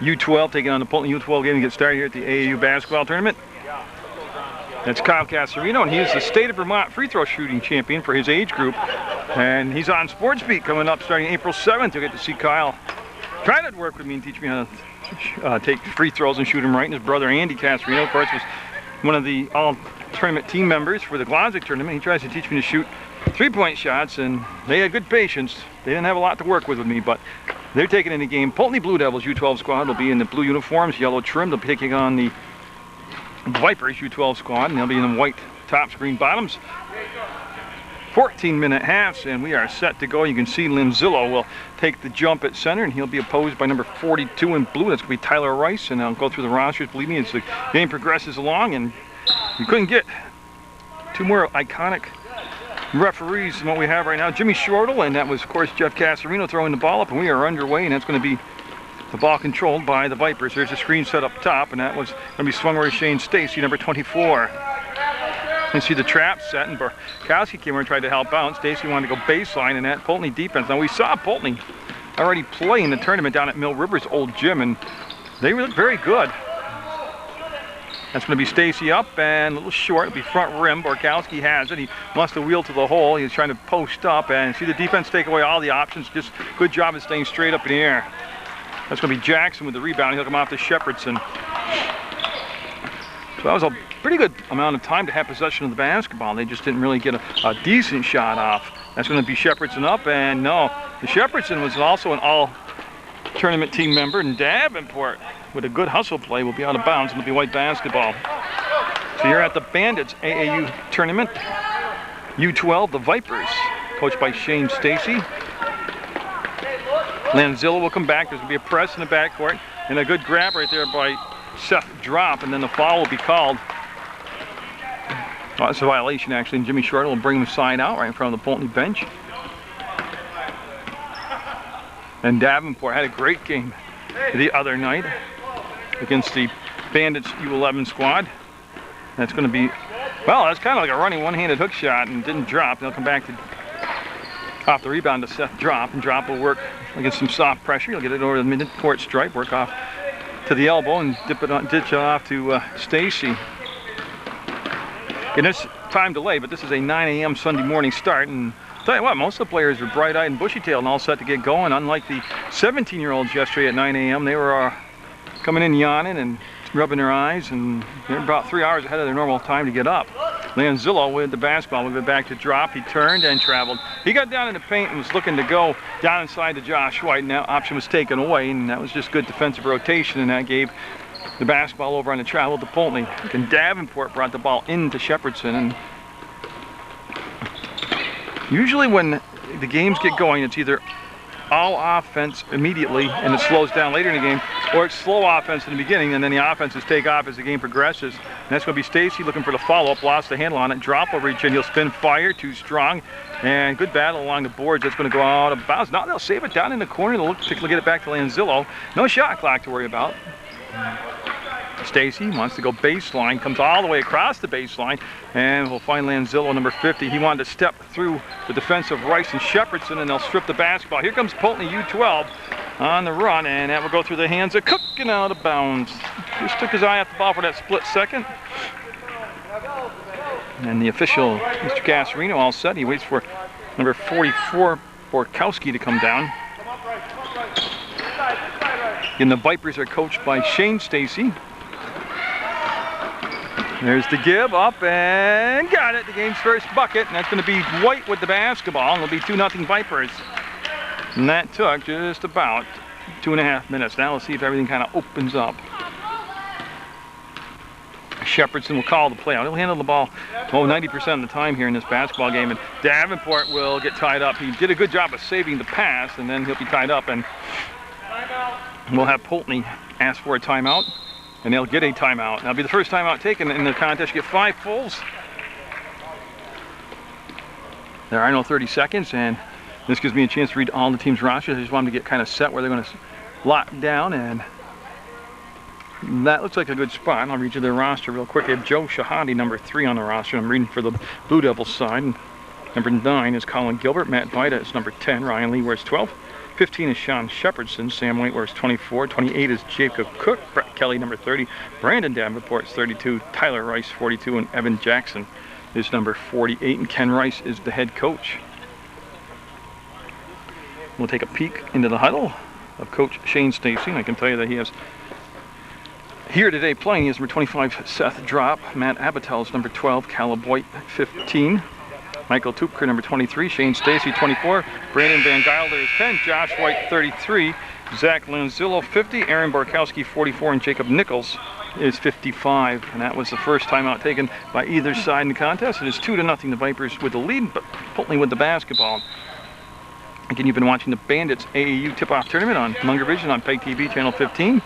U12 taking on the Poultney U12 game to get started here at the AAU basketball tournament. That's Kyle Casarino, and he is the state of Vermont free throw shooting champion for his age group. And he's on Sports Beat coming up starting April 7th. You'll get to see Kyle try to work with me and teach me how to take free throws and shoot them right. And his brother Andy Casarino, of course, was one of the all-tournament team members for the Glonzik tournament. He tries to teach me to shoot three-point shots, and they had good patience. They didn't have a lot to work with me, but they're taking in the game. Poultney Blue Devils U12 squad will be in the blue uniforms, yellow trim. They'll be taking on the Vipers U12 squad, and they'll be in the white tops, green bottoms. 14-minute halves, and we are set to go. You can see Linzillo will take the jump at center, and he'll be opposed by number 42 in blue. That's going to be Tyler Rice, and I'll go through the rosters. Believe me, as the game progresses along, and you couldn't get two more iconic referees than what we have right now. Jimmy Shortle, and that was, of course, Jeff Casarino throwing the ball up, and we are underway, and that's going to be the ball controlled by the Vipers. There's a screen set up top, and that was going to be swung over to Shane Stacy, number 24. You see the trap set, and Borkowski came over and tried to help out. Stacy wanted to go baseline in that Poultney defense. Now, we saw Poultney already play in the tournament down at Mill River's old gym, and they look very good. That's going to be Stacy up and a little short. It'll be front rim. Borkowski has it. He wants to wheel to the hole. He's trying to post up, and see the defense take away all the options. Just good job of staying straight up in the air. That's going to be Jackson with the rebound. He'll come off to Shepherdson. So that was a pretty good amount of time to have possession of the basketball. They just didn't really get a decent shot off. That's going to be Shepherdson up, and no. The Shepherdson was also an all-tournament team member, and Davenport, with a good hustle play, will be out of bounds, and it'll be white basketball. So you're at the Bandits AAU tournament. U12, the Vipers, coached by Shane Stacy. Lanzillo will come back. There's going to be a press in the backcourt, and a good grab right there by Seth Drop, and then the foul will be called. Well, it's a violation, actually, and Jimmy Shortle will bring the side out right in front of the Poultney bench. And Davenport had a great game the other night against the Bandits U11 squad. That's going to be, well, that's kind of like a running one-handed hook shot, and didn't drop. They'll come back to off the rebound to Seth Drop, and Drop will work against some soft pressure. He'll get it over the mid-court stripe, work off to the elbow, and ditch it off to Stacy. And it's time delay, but this is a 9 a.m. Sunday morning start, and I'll tell you what, most of the players are bright-eyed and bushy-tailed and all set to get going. Unlike the 17-year-olds yesterday at 9 a.m., they were coming in yawning and rubbing their eyes, and they're about 3 hours ahead of their normal time to get up. Lanzillo with the basketball, moved it back to Drop. He turned and traveled. He got down in the paint and was looking to go down inside to Josh White, and that option was taken away, and that was just good defensive rotation, and that gave the basketball over on the travel to Poultney. And Davenport brought the ball into Shepherdson, and usually when the games get going, it's either all offense immediately and it slows down later in the game, or it's slow offense in the beginning and then the offenses take off as the game progresses. And that's going to be Stacy looking for the follow-up, lost the handle on it. Drop will reach in, he'll spin fire, too strong, and good battle along the boards. That's going to go out of bounds. Now they'll save it down in the corner. They'll look to get it back to Lanzillo. No shot clock to worry about. Stacy wants to go baseline, comes all the way across the baseline, and we'll find Lanzillo, number 50. He wanted to step through the defensive Rice and Shepherdson, and they'll strip the basketball. Here comes Poultney U12 on the run, and that will go through the hands of Cook and out of bounds. Just took his eye off the ball for that split second. And the official, Mr. Casarino, all set. He waits for number 44, Borkowski, to come down. And the Vipers are coached by Shane Stacy. There's the give, up, and got it. The game's first bucket, and that's going to be White with the basketball, and it'll be 2-0 Vipers. And that took just about 2.5 minutes. Now we'll see if everything kind of opens up. Shepherdson will call the play out. He'll handle the ball 90% of the time here in this basketball game, and Davenport will get tied up. He did a good job of saving the pass, and then he'll be tied up, and we'll have Poultney ask for a timeout. And they'll get a timeout. That'll be the first timeout taken in the contest. You get 5 fulls. There are no 30 seconds, and this gives me a chance to read all the team's rosters. I just want them to get kind of set where they're going to lock down, and that looks like a good spot. I'll read you their roster real quick. They have Joe Shahadi, number 3 on the roster. I'm reading for the Blue Devils side. And number 9 is Colin Gilbert. Matt Vida is number 10. Ryan Lee wears 12. 15 is Sean Shepherdson. Sam White wears 24. 28 is Jacob Cook. Brett Kelly, number 30. Brandon Davenport's 32. Tyler Rice, 42. And Evan Jackson is number 48. And Ken Rice is the head coach. We'll take a peek into the huddle of Coach Shane Stacy. And I can tell you that he has here today playing. He has number 25, Seth Drop. Matt Abatel's number 12. Caleb White, 15. Michael Tupker, number 23, Shane Stacy, 24, Brandon Van Gilder is 10, Josh White, 33, Zach Lanzillo, 50, Aaron Borkowski, 44, and Jacob Nichols is 55. And that was the first timeout taken by either side in the contest. It is 2-0, the Vipers with the lead, but Poultney with the basketball. Again, you've been watching the Bandits AAU tip-off tournament on Munger Vision on PEGTV, channel 15.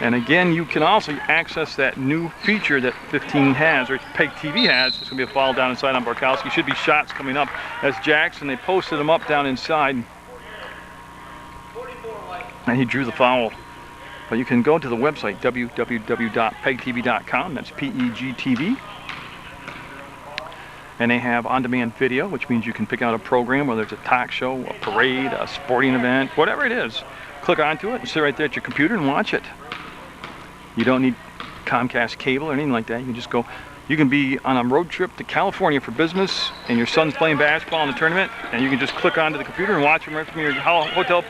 And again, you can also access that new feature that 15 has, or PEGTV has. It's going to be a foul down inside on Borkowski. Should be shots coming up as Jackson. They posted him up down inside. And he drew the foul. But you can go to the website, www.pegtv.com. That's PEGTV. And they have on-demand video, which means you can pick out a program, whether it's a talk show, a parade, a sporting event, whatever it is. Click onto it and sit right there at your computer and watch it. You don't need Comcast cable or anything like that. You can just go, you can be on a road trip to California for business and your son's playing basketball in the tournament, and you can just click onto the computer and watch him right from your hotel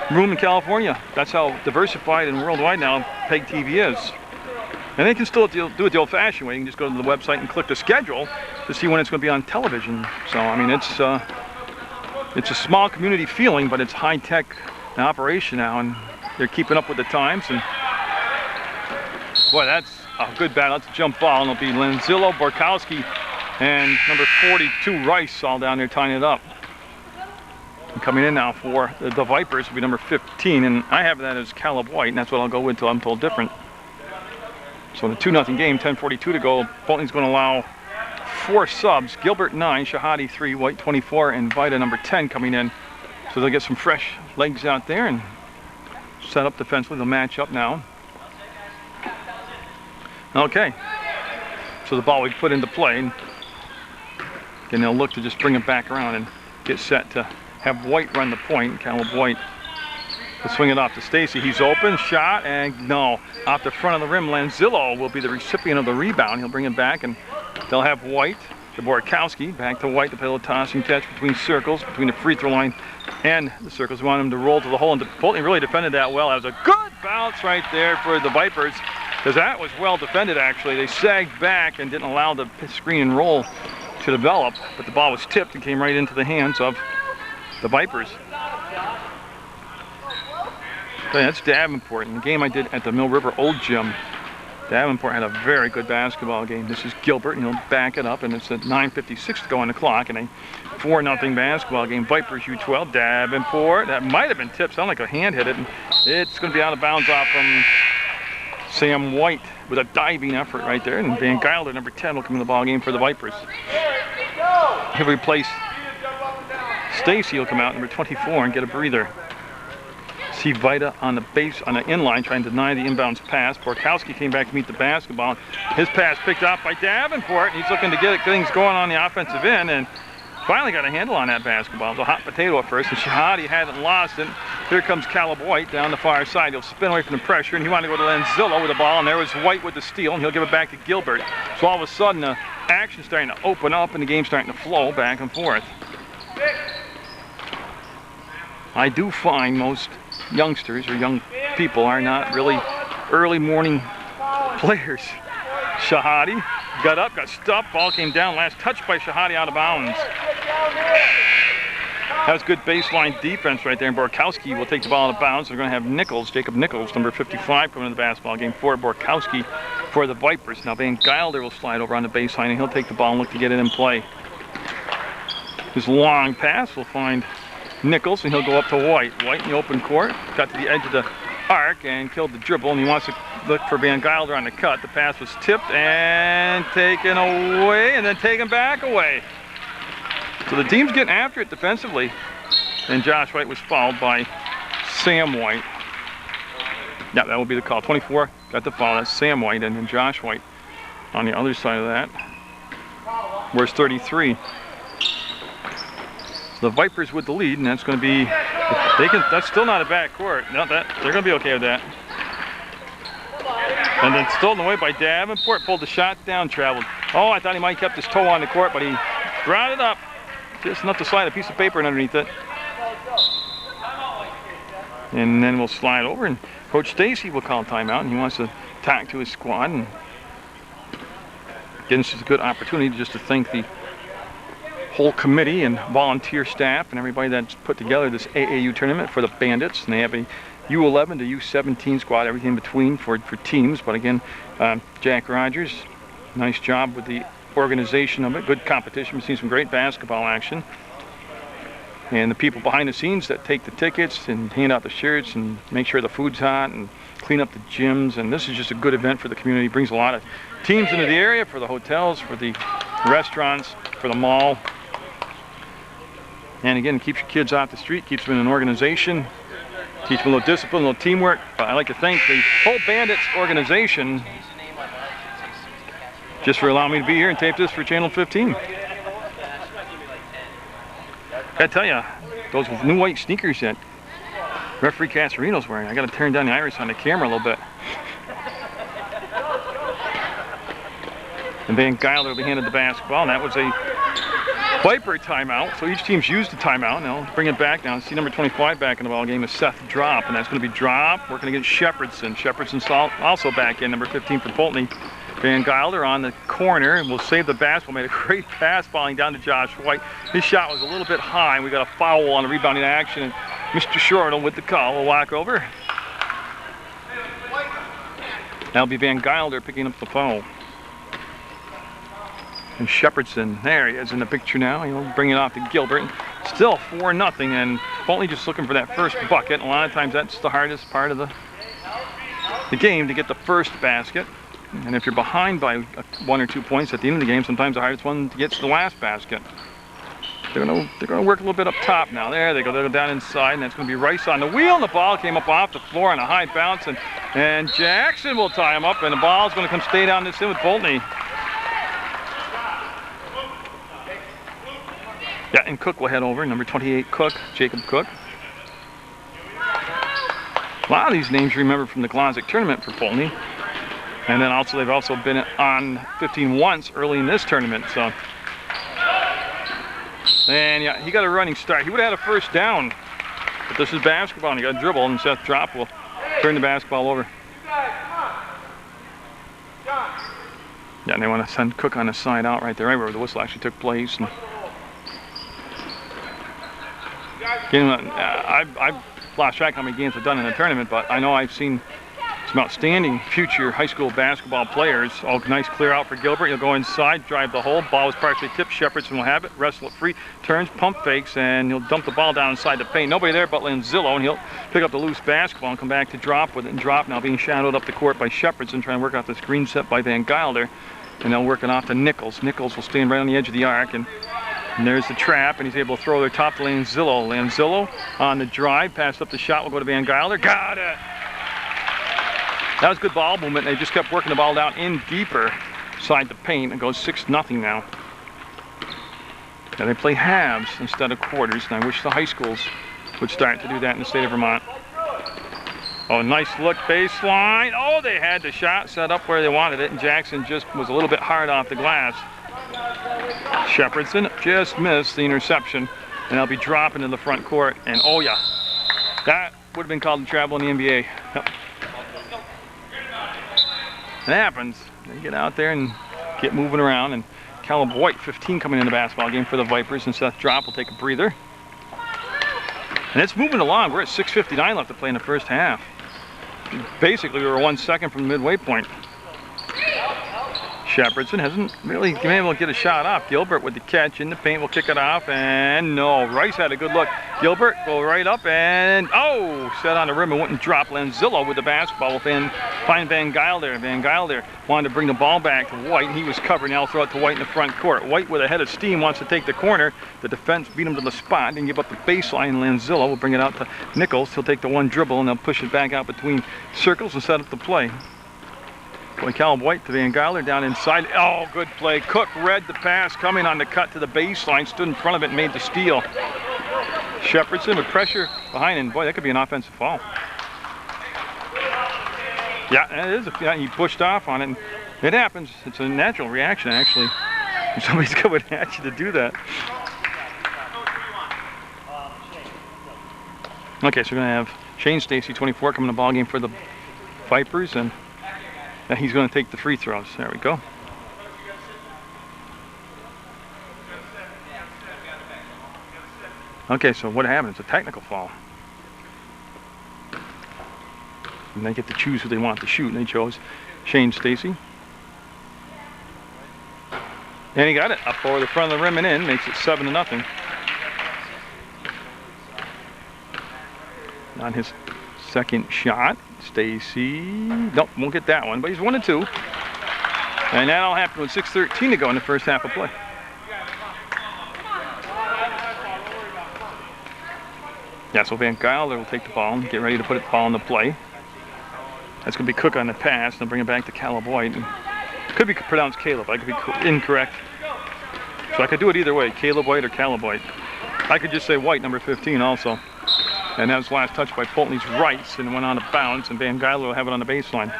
room in California. That's how diversified and worldwide now PEGTV is. And they can still do it the old-fashioned way. You can just go to the website and click the schedule to see when it's going to be on television. So, I mean, it's a small community feeling, but it's high-tech operation now, and they're keeping up with the times. And boy, that's a good battle. That's a jump ball, and it'll be Lanzillo, Borkowski, and number 42, Rice, all down there tying it up. And coming in now for the Vipers will be number 15, and I have that as Caleb White, and that's what I'll go with until I'm told different. So in a 2-0 game, 10:42 to go, Poultney's going to allow 4 subs. Gilbert 9, Shahadi 3, White 24, and Vida number 10 coming in. So they'll get some fresh legs out there and set up defensively. They'll match up now. Okay, so the ball we put into play, and then they'll look to just bring it back around and get set to have White run the point. Caleb White will swing it off to Stacy. He's open, shot, and no. Off the front of the rim, Lanzillo will be the recipient of the rebound. He'll bring it back, and they'll have White to Borkowski, back to White to play a little tossing catch between circles, between the free throw line and the circles. We want him to roll to the hole, and Poultney really defended that well. That was a good bounce right there for the Vipers, because that was well defended, actually. They sagged back and didn't allow the screen and roll to develop, but the ball was tipped and came right into the hands of the Vipers. Okay, that's Davenport. In the game I did at the Mill River Old Gym, Davenport had a very good basketball game. This is Gilbert, and he'll back it up, and it's at 9:56 to go on the clock in a 4-0 basketball game. Vipers U12, Davenport. That might have been tipped. Sounded like a hand hit it, and it's going to be out of bounds off from Sam White with a diving effort right there. And Van Gilder, number 10, will come in the ball game for the Vipers. He'll replace Stacy. Will come out, number 24, and get a breather. See Vida on the base, on the inline, trying to deny the inbounds pass. Borkowski came back to meet the basketball. His pass picked off by Davenport. He's looking to get things going on the offensive end, and finally got a handle on that basketball. It was a hot potato at first, and Shahadi hadn't lost it. Here comes Caleb White down the far side. He'll spin away from the pressure, and he wanted to go to Lanzillo with the ball, and there was White with the steal, and he'll give it back to Gilbert. So all of a sudden, the action's starting to open up, and the game's starting to flow back and forth. I do find most youngsters or young people are not really early morning players. Shahadi got up, got stopped, ball came down, last touch by Shahadi out of bounds. That was good baseline defense right there, and Borkowski will take the ball out of bounds. They're going to have Nichols, Jacob Nichols, number 55, coming in the basketball game for Borkowski for the Vipers. Now Van Gilder will slide over on the baseline, and he'll take the ball and look to get it in play. His long pass will find Nichols, and he'll go up to White. White in the open court, got to the edge of the arc and killed the dribble, and he wants to look for Van Gilder on the cut. The pass was tipped and taken away, and then taken back away. So the team's getting after it defensively, and Josh White was fouled by Sam White. Yeah, that will be the call. 24 got the foul. That's Sam White, and then Josh White on the other side of that. Where's 33? So the Vipers with the lead, and that's going to be, that's still not a bad court. No, they're going to be okay with that. And then stolen away by Davenport, pulled the shot down, traveled. Oh, I thought he might have kept his toe on the court, but he brought it up. Just enough to slide a piece of paper underneath it. And then we'll slide over, and Coach Stacy will call timeout, and he wants to talk to his squad. And again, this is a good opportunity just to thank the whole committee and volunteer staff and everybody that's put together this AAU tournament for the Bandits. And they have a U11 to U17 squad, everything in between for teams. But again, Jack Rogers, nice job with the organization of it. Good competition. We've seen some great basketball action. And the people behind the scenes that take the tickets and hand out the shirts and make sure the food's hot and clean up the gyms. And this is just a good event for the community. It brings a lot of teams into the area, for the hotels, for the restaurants, for the mall. And again, it keeps your kids off the street, keeps them in an organization, teach them a little discipline, a little teamwork. But I'd like to thank the whole Bandits organization just for allowing me to be here and tape this for Channel 15. I tell you, those new white sneakers that referee Casarino's wearing, I got to turn down the iris on the camera a little bit. And Van Geiler will be handed the basketball, and that was a Viper timeout. So each team's used the timeout. Now bring it back now. See number 25 back in the ball game is Seth Drop, and that's going to be Drop working against Shepherdson. Shepherdson's also back in, number 15 for Poultney. Van Geiler on the corner, and we'll save the basketball. Made a great pass falling down to Josh White. His shot was a little bit high, and we got a foul on the rebounding action. And Mr. Shortle with the call will walk over. That'll be Van Geiler picking up the foul. And Shepherdson, there he is in the picture now. He'll bring it off to Gilbert. Still 4-0, and Poultney just looking for that first bucket. A lot of times that's the hardest part of the game, to get the first basket. And if you're behind by 1 or 2 points at the end of the game, sometimes the hardest one to get to the last basket. They're gonna work a little bit up top now. There they go. They'll go down inside, and that's going to be Rice on the wheel. And the ball came up off the floor on a high bounce, and Jackson will tie him up, and the ball's going to come stay down this end with Poultney. Yeah, and Cook will head over. Number 28, Cook, Jacob Cook. A lot of these names you remember from the Glossic tournament for Poultney. And then also they've also been on 15 once early in this tournament. So, and yeah, he got a running start. He would have had a first down, but this is basketball, and he got a dribble, and Seth Drop will turn the basketball over. Yeah, and they want to send Cook on the side out right there, right where the whistle actually took place. And again, I've lost track how many games I've done in the tournament, but I know I've seen some outstanding future high school basketball players. Oh, nice clear out for Gilbert. He'll go inside, drive the hole. Ball was partially tipped. Shepherdson will have it. Wrestle it free. Turns, pump fakes, and he'll dump the ball down inside the paint. Nobody there but Lanzillo, and he'll pick up the loose basketball and come back to Drop with it. And Drop now being shadowed up the court by Shepherdson, trying to work out the screen set by Van Geiler. And they'll work it off to Nichols. Nichols will stand right on the edge of the arc, and there's the trap, and he's able to throw their top to Lanzillo. Lanzillo on the drive, passed up the shot, will go to Van Geiler. Got it! That was good ball movement. They just kept working the ball down in deeper side the paint. It goes 6-0 now. And they play halves instead of quarters, and I wish the high schools would start to do that in the state of Vermont. Oh, nice look, baseline. Oh, they had the shot set up where they wanted it, and Jackson just was a little bit hard off the glass. Shepherdson just missed the interception, and they'll be dropping in the front court. And oh yeah, that would have been called a travel in the NBA. Yep. It happens. They get out there and get moving around, and Caleb White, 15, coming in the basketball game for the Vipers, and Seth Drop will take a breather. And it's moving along. We're at 6:59 left to play in the first half. Basically, we were 1 second from the midway point. Shepherdson hasn't really been able to get a shot off. Gilbert with the catch in the paint will kick it off, and no, Rice had a good look. Gilbert go right up, and oh, set on the rim and wouldn't drop. Lanzillo with the basketball will find Van Geiler. Van Geiler wanted to bring the ball back to White, and he was covered. Now throw it to White in the front court. White with a head of steam wants to take the corner. The defense beat him to the spot and give up the baseline. Lanzillo will bring it out to Nichols. He'll take the one dribble, and they'll push it back out between circles and set up the play. Boy, Caleb White to Van Geiler down inside. Oh, good play. Cook read the pass coming on the cut to the baseline, stood in front of it and made the steal. Shepherdson with pressure behind, and boy, that could be an offensive foul. Yeah, it is. Yeah, he pushed off on it. And it happens. It's a natural reaction, actually. Somebody's coming at you to do that. Okay, so we're going to have Shane Stacy, 24, coming to the ball game for the Vipers, and he's going to take the free throws. There we go. Okay, so what happened? It's a technical foul. And they get to choose who they want to shoot, and they chose Shane Stacy. And he got it up over the front of the rim and in, makes it 7-0. On his second shot, Stacy, nope, won't get that one, but he's 1 and 2. And that'll happen with 6:13 to go in the first half of play. Yeah, so Van Geiler will take the ball and get ready to put the ball in the play. That's going to be Cook on the pass, and bring it back to Caleb White. And could be pronounced Caleb, I could be incorrect. So I could do it either way, Caleb White or Caleb White. I could just say White, number 15 also. And that was the last touch by Poultney's Rice, and went on a bounce, and Van Geiler will have it on the baseline.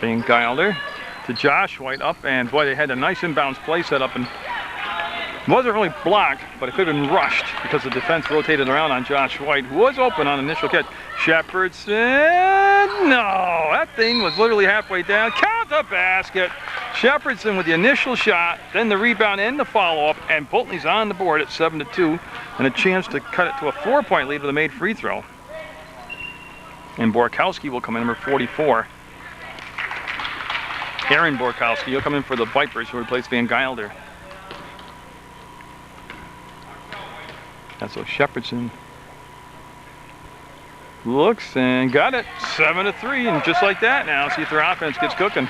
Van Geiler to Josh White up, and boy, they had a nice inbounds play set up, and it wasn't really blocked, but it could have been rushed because the defense rotated around on Josh White, who was open on initial catch. Shepherdson, no, that thing was literally halfway down. Count the basket. Shepherdson with the initial shot, then the rebound and the follow-up, and Poultney's on the board at 7-2, and a chance to cut it to a 4-point lead with a made free throw. And Borkowski will come in, number 44. Aaron Borkowski, he'll come in for the Vipers, who replaced Van Geiler. That's so Shepherdson looks and got it. 7-3, and just like that now, see if their offense gets cooking.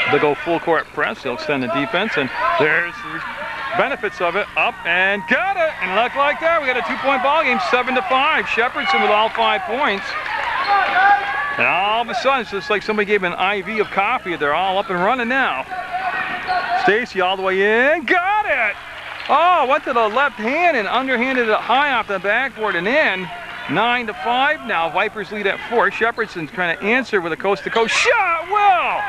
They'll go full court press, they'll extend the defense, and there's the benefits of it. Up and got it, and look like that, we got a 2-point ball game, 7-5. Shepherdson with all 5 points. And all of a sudden, it's just like somebody gave an IV of coffee. They're all up and running now. Stacy all the way in, got it! Oh, went to the left hand and underhanded it high off the backboard and in. 9-5 now. Vipers lead at 4. Shepherdson's trying to answer with a coast-to-coast shot. Well,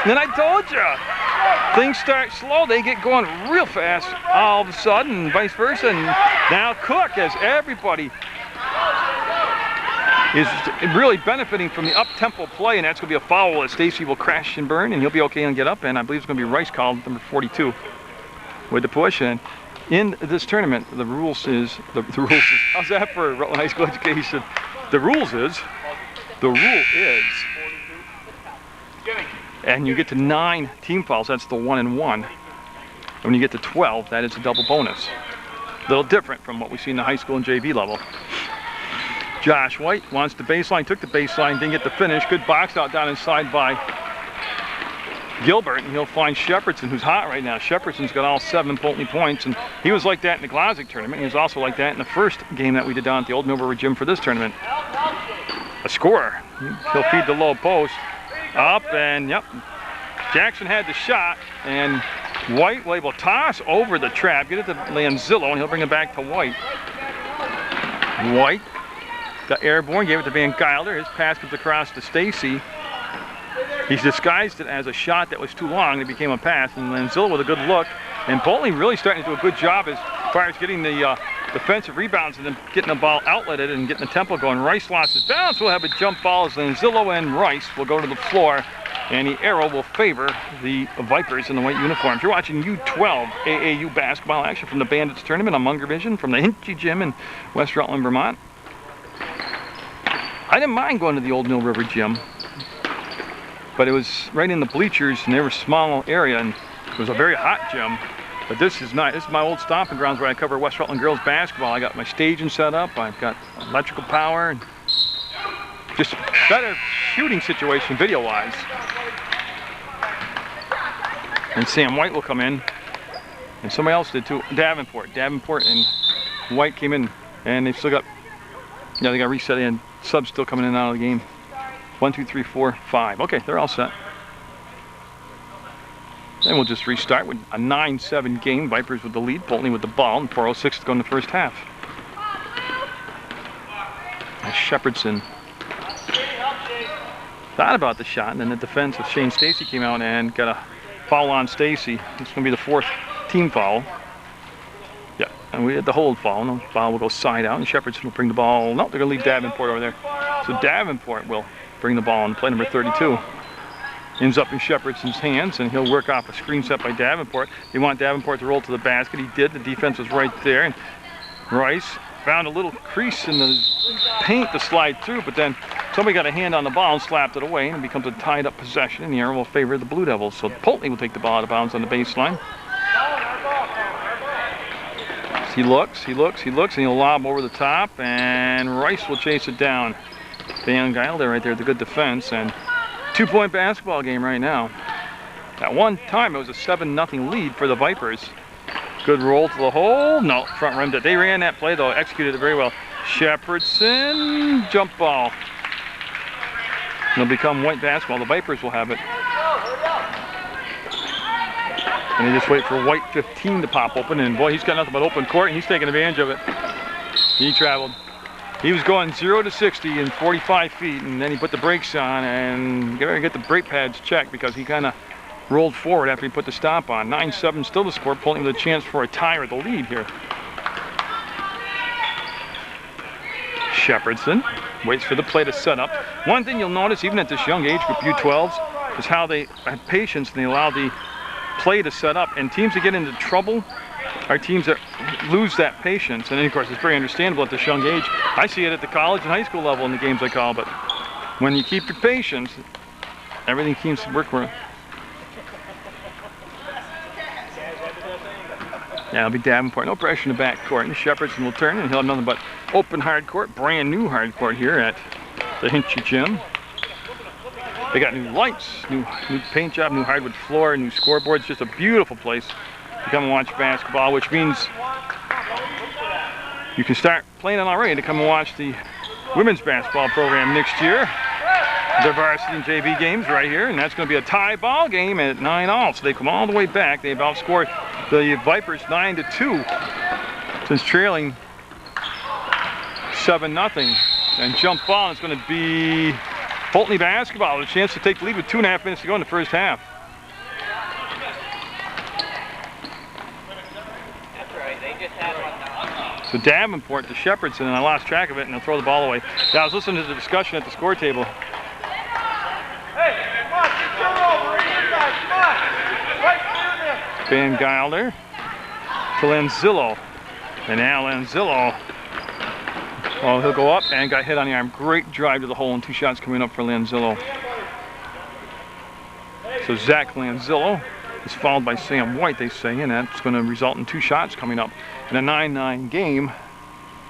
then I told you, things start slow. They get going real fast all of a sudden, and vice versa. And now Cook, as everybody is really benefiting from the up-tempo play, and that's going to be a foul that Stacy will crash and burn, and he'll be okay and get up. And I believe it's going to be Rice called, number 42. With the push. And in this tournament, the rules is how's that for Rutland High School education? The rule is, and you get to 9 team fouls, that's the 1 and 1. And when you get to 12, that is a double bonus. A little different from what we see in the high school and JV level. Josh White wants the baseline, took the baseline, didn't get the finish. Good box out down inside by Gilbert, and he'll find Shepherdson, who's hot right now. Shepherdson's got all 7 Poultney points, and he was like that in the Glossic tournament. He was also like that in the first game that we did down at the Old Mill River Gym for this tournament. A scorer. He'll feed the low post. Up, and yep. Jackson had the shot, and White will able to toss over the trap, get it to Lanzillo, and he'll bring it back to White. White got airborne, gave it to Van Geiler. His pass comes across to Stacy. He's disguised it as a shot that was too long. It became a pass, and Lanzillo with a good look. And Poultney really starting to do a good job as far as getting the defensive rebounds and then getting the ball outletted and getting the tempo going. Rice lost his balance. We'll have a jump ball as Lanzillo and Rice will go to the floor, and the arrow will favor the Vipers in the white uniforms. You're watching U12 AAU basketball action from the Bandits tournament on Munger Vision from the Hinchy Gym in West Rutland, Vermont. I didn't mind going to the Old Mill River Gym, but it was right in the bleachers, and they were a small area, and it was a very hot gym. But this is not. This is my old stomping grounds where I cover West Rutland girls basketball. I got my staging set up. I've got electrical power, and just better shooting situation video-wise. And Sam White will come in, and somebody else did too. Davenport and White came in, and they've still got. Yeah, they got reset in. Subs still coming in and out of the game. 1, 2, 3, 4, 5. Okay, they're all set. Then we'll just restart with a 9-7 game. Vipers with the lead, Poultney with the ball, and 4:06 to go in the first half. Shepherdson thought about the shot, and then the defense of Shane Stacy came out and got a foul on Stacy. It's going to be the 4th team foul. Yeah, and we had the hold foul. No, the ball will go side out, and Shepherdson will bring the ball. No, they're going to leave Davenport over there. So Davenport will bring the ball and play number 32. Ends up in Shepherdson's hands, and he'll work off a screen set by Davenport. They want Davenport to roll to the basket. He did. The defense was right there, and Rice found a little crease in the paint to slide through, but then somebody got a hand on the ball and slapped it away, and it becomes a tied-up possession, and the arrow will favor the Blue Devils. So Poultney will take the ball out of bounds on the baseline. He looks, and he'll lob over the top, and Rice will chase it down. Van Gilder right there with the good defense, and 2-point basketball game right now. At one time, it was a 7-0 lead for the Vipers. Good roll to the hole. No, front rimmed it. They ran that play, though, executed it very well. Shepherdson, jump ball. It'll become white basketball. The Vipers will have it. And they just wait for white 15 to pop open, and boy, he's got nothing but open court, and he's taking advantage of it. He traveled. He was going 0 to 60 in 45 feet, and then he put the brakes on, and you gotta get the brake pads checked because he kind of rolled forward after he put the stop on. 9-7 still the score, Poultney with a chance for a tie or the lead here. Shepherdson waits for the play to set up. One thing you'll notice, even at this young age group, U12s, is how they have patience and they allow the play to set up. And teams that get into trouble are teams that lose that patience. And then, of course, it's very understandable at this young age. I see it at the college and high school level in the games I call, but when you keep your patience, everything seems to work for it. Yeah, it'll be Davenport. No pressure in the back court. And Shepherdson will turn, and he'll have nothing but open hard court, brand new hard court here at the Hinchy Gym. They got new lights, new paint job, new hardwood floor, new scoreboards. Just a beautiful place to come and watch basketball, which means you can start planning already to come and watch the women's basketball program next year. Their varsity and JV games right here, and that's going to be a tie ball game at 9-all. So they come all the way back. They've outscored the Vipers 9-2 since trailing 7-0. And jump ball is going to be Poultney basketball with a chance to take the lead with 2.5 minutes to go in the first half. So Davenport to Shepherdson, and I lost track of it, and they'll throw the ball away. Yeah, I was listening to the discussion at the score table. Van Gilder to Lanzillo, and now Lanzillo, oh, he'll go up and got hit on the arm. Great drive to the hole, and 2 shots coming up for Lanzillo. So Zach Lanzillo is followed by Sam White, they say, and that's going to result in 2 shots coming up in a 9-9 game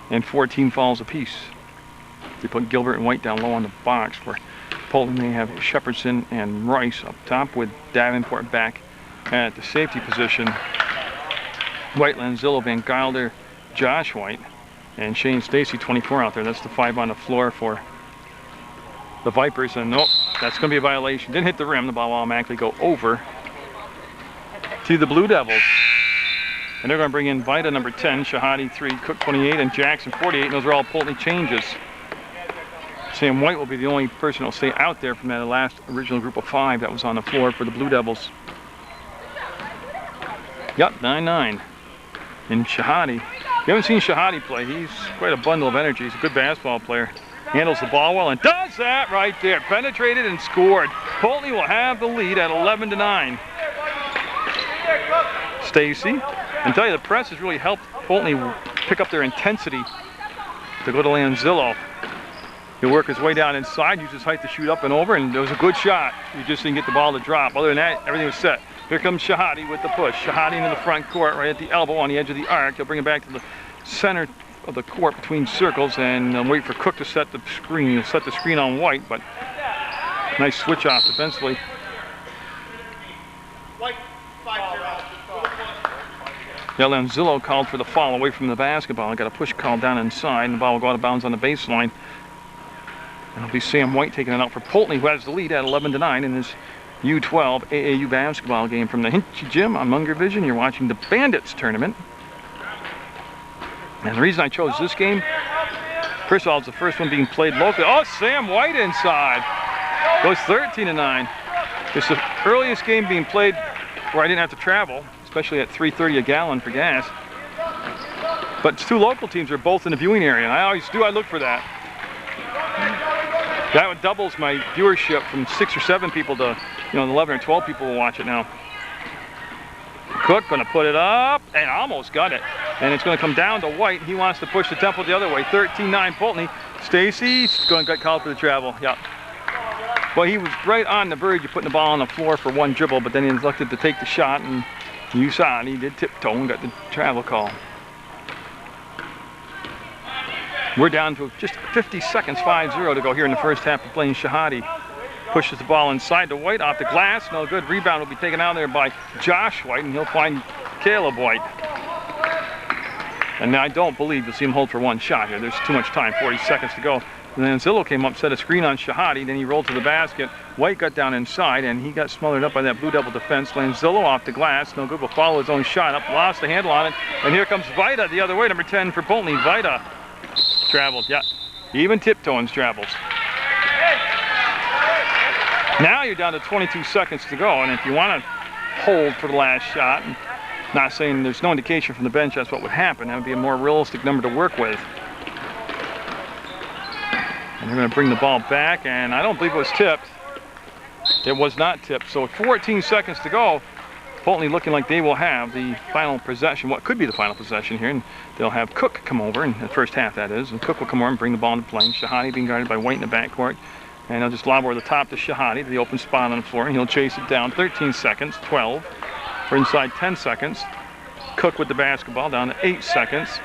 and 14 fouls apiece. They put Gilbert and White down low on the box for Poultney. They have Shepherdson and Rice up top with Davenport back at the safety position. White, Lanzillo, Van Gilder, Josh White, and Shane Stacy, 24 out there. That's the 5 on the floor for the Vipers. And nope, that's going to be a violation. Didn't hit the rim. The ball will automatically go over to the Blue Devils. And they're going to bring in Vida, number 10, Shahadi, 3, Cook, 28, and Jackson, 48. And those are all Poultney changes. Sam White will be the only person who will stay out there from that last original group of 5 that was on the floor for the Blue Devils. Yep, 9-9. And Shahadi, if you haven't seen Shahadi play, he's quite a bundle of energy. He's a good basketball player. Handles the ball well and does that right there. Penetrated and scored. Poultney will have the lead at 11-9. Stacy, and tell you, the press has really helped Poultney pick up their intensity to go to Lanzillo. He'll work his way down inside, use his height to shoot up and over, and it was a good shot. He just didn't get the ball to drop. Other than that, everything was set. Here comes Shahadi with the push. Shahadi into the front court, right at the elbow on the edge of the arc. He'll bring it back to the center of the court between circles and wait for Cook to set the screen. He'll set the screen on White, but nice switch off defensively. Yeah, Lanzillo called for the foul away from the basketball. I got a push call down inside, and the ball will go out of bounds on the baseline. And it'll be Sam White taking it out for Poultney, who has the lead at 11-9 in his U12 AAU basketball game from the Hinchy Gym on Munger Vision. You're watching the Bandits tournament. And the reason I chose this game, first of all, it's the first one being played locally. Oh, Sam White inside. Goes 13-9. It's the earliest game being played where I didn't have to travel, especially at $3.30 a gallon for gas. But two local teams are both in the viewing area, and I look for that. That doubles my viewership from 6 or 7 people to, 11 or 12 people will watch it now. Cook gonna put it up and almost got it. And it's gonna come down to White. He wants to push the tempo the other way. 13-9 Poultney. Stacy's gonna get called for the travel. Yep. Well, he was right on the verge of putting the ball on the floor for one dribble, but then he elected to take the shot, and you saw it. He did tiptoe and got the travel call. We're down to just 50 seconds, 5-0 to go here in the first half of playing Shahadi. Pushes the ball inside to White, off the glass, no good. Rebound will be taken out there by Josh White, and he'll find Caleb White. And I don't believe you'll see him hold for one shot here. There's too much time, 40 seconds to go. And then Zillow came up, set a screen on Shahadi, then he rolled to the basket. White got down inside, and he got smothered up by that Blue Devil defense. Lanzillo off the glass, no good, will follow his own shot up, lost the handle on it. And here comes Vida the other way, number 10 for Poultney. Vida traveled, yeah, even tiptoeing travels. Now you're down to 22 seconds to go, and if you want to hold for the last shot, not saying there's no indication from the bench that's what would happen, that would be a more realistic number to work with. And they're going to bring the ball back, and I don't believe it was tipped. It was not tipped. So 14 seconds to go. Poultney looking like they will have the final possession, what could be the final possession here, and they'll have Cook come over in the first half, that is, and Cook will come over and bring the ball into play. Shahadi being guarded by White in the backcourt, and he'll just lob over the top to Shahadi to the open spot on the floor, and he'll chase it down. 13 seconds, 12. We're inside 10 seconds. Cook with the basketball down to 8 seconds.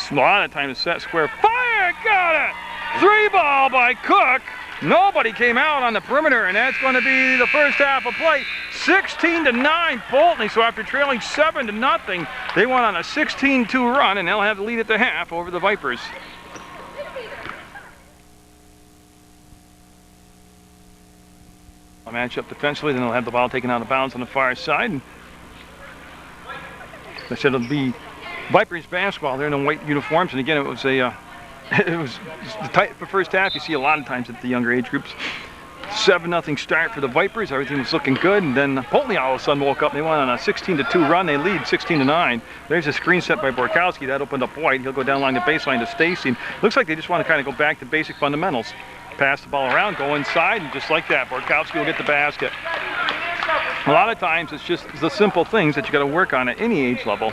A lot of time to set, square, fire, got it! 3-ball by Cook. Nobody came out on the perimeter, and that's going to be the first half of play. 16-9 Poultney. So after trailing 7-0, they went on a 16-2 run, and they'll have the lead at the half over the Vipers. A matchup defensively, then they'll have the ball taken out of bounds on the far side. And I said it'll be Vipers basketball. They're in the white uniforms, and again, it was a it was the tight for first half. You see a lot of times at the younger age groups. 7-0 start for the Vipers. Everything was looking good, and then Poultney all of a sudden woke up. They went on a 16-2 run. They lead 16-9. There's a screen set by Borkowski that opened up White. He'll go down along the baseline to Stacy. Looks like they just want to kind of go back to basic fundamentals. Pass the ball around, go inside, and just like that, Borkowski will get the basket. A lot of times it's just the simple things that you got to work on at any age level.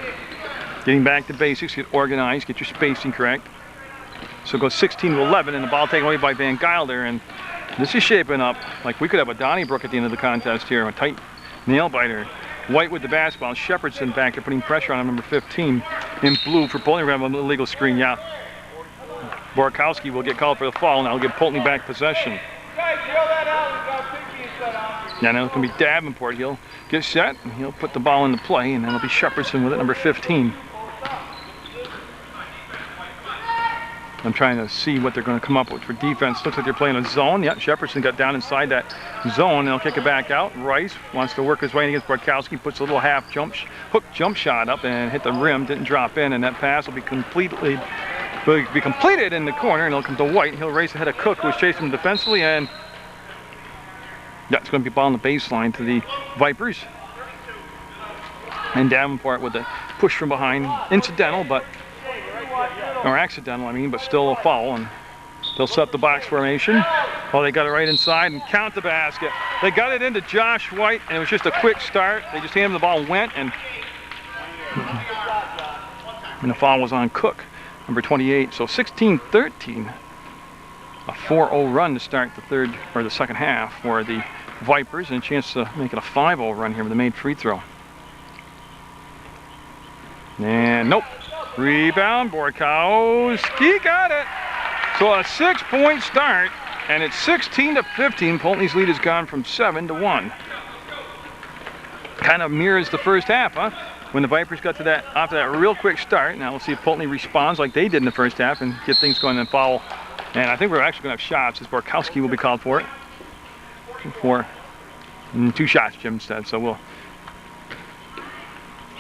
Getting back to basics, get organized, get your spacing correct. So it goes 16-11, and the ball taken away by Van Gilder, and this is shaping up like we could have a Donnybrook at the end of the contest here, a tight nail biter. White with the basketball, Shepardson back there putting pressure on him, number 15 in blue for Poultney. We have an illegal screen, yeah. Borkowski will get called for the foul, and that'll give Poultney back possession. Yeah, now it's going to be Davenport. He'll get set, and he'll put the ball into play, and then it'll be Shepardson with it, number 15. I'm trying to see what they're going to come up with for defense. Looks like they're playing a zone. Yeah, Shepardson got down inside that zone, and they'll kick it back out. Rice wants to work his way against Borkowski, puts a little half hook jump shot up and hit the rim, didn't drop in, and that pass will be completed in the corner, and it'll come to White. He'll race ahead of Cook, who was chasing him defensively, and that's going to be ball on the baseline to the Vipers. And Davenport with the push from behind, incidental, but or accidental, I mean, but still a foul, and they'll set the box formation. Oh, they got it right inside and count the basket. They got it into Josh White, and it was just a quick start. They just handed him the ball and went, and the foul was on Cook, number 28. So 16-13, a 4-0 run to start the second half for the Vipers, and a chance to make it a 5-0 run here with the made free throw. And nope. Rebound, Borkowski got it. So a 6-point start, and it's 16-15. Poultney's lead has gone from 7-1. Kind of mirrors the first half, huh? When the Vipers got to that, after that real quick start. Now we'll see if Poultney responds like they did in the first half and get things going and foul. And I think we're actually going to have shots, as Borkowski will be called for it. For And 2 shots, Jim said. So we'll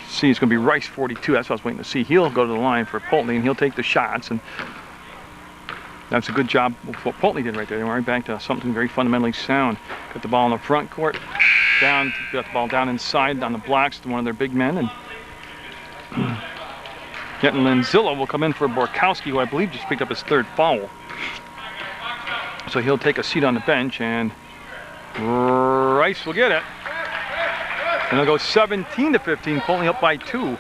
see. It's going to be Rice 42. That's what I was waiting to see. He'll go to the line for Poultney, and he'll take the shots. And that's a good job of what Poultney did right there. They went right back to something very fundamentally sound. Got the ball in the front court, down, got the ball down inside on the blocks to one of their big men, and getting Lenzillo will come in for Borkowski, who I believe just picked up his 3rd foul. So he'll take a seat on the bench, and Rice will get it. And they'll go 17-15, Poultney up by 2.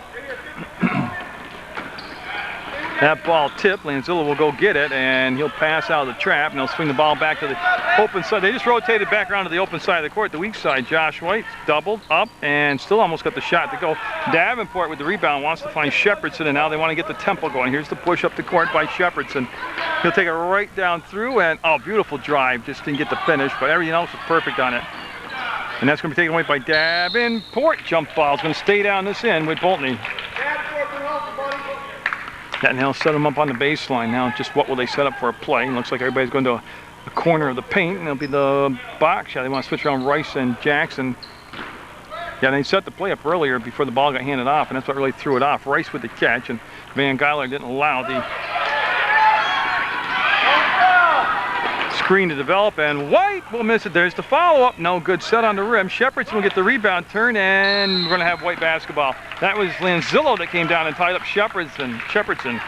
That ball tipped. Lenzillo will go get it, and he'll pass out of the trap, and they'll swing the ball back to the open side. They just rotated back around to the open side of the court, the weak side. Josh White doubled up and still almost got the shot to go. Davenport with the rebound wants to find Shepherdson, and now they want to get the tempo going. Here's the push up the court by Shepherdson. He'll take it right down through, and oh, beautiful drive. Just didn't get the finish, but everything else was perfect on it. And that's going to be taken away by Davenport. Jump ball is going to stay down this end with Poultney. And they'll set them up on the baseline. Now, just what will they set up for a play? Looks like everybody's going to a corner of the paint, and it'll be the box shot. They want to switch around Rice and Jackson. Yeah, they set the play up earlier before the ball got handed off, and that's what really threw it off. Rice with the catch, and Van Geiler didn't allow the screen to develop, and White will miss it. There's the follow-up. No good set on the rim. Shepherdson will get the rebound, turn, and we're going to have White basketball. That was Lenzillo that came down and tied up Shepherdson.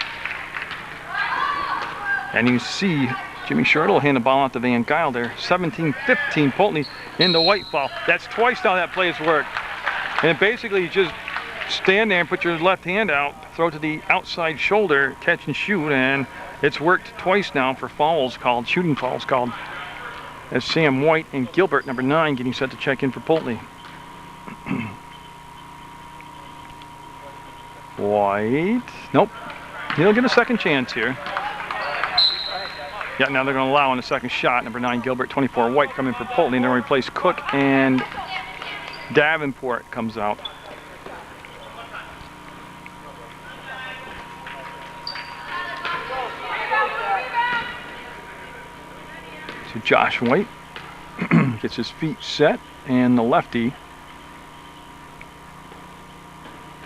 And you see Jimmy Short will hand the ball out to Van Geiler there. 17-15, Poultney in the White ball. That's twice now that play has worked. And basically you just stand there and put your left hand out, throw to the outside shoulder, catch and shoot, and it's worked twice now for fouls called, shooting fouls called. As Sam White and Gilbert, number 9, getting set to check in for Poultney. White, nope. He'll get a second chance here. Yeah, now they're going to allow in a second shot. Number 9, Gilbert, 24, White coming for Poultney. And they're going to replace Cook, and Davenport comes out. So Josh White gets his feet set, and the lefty.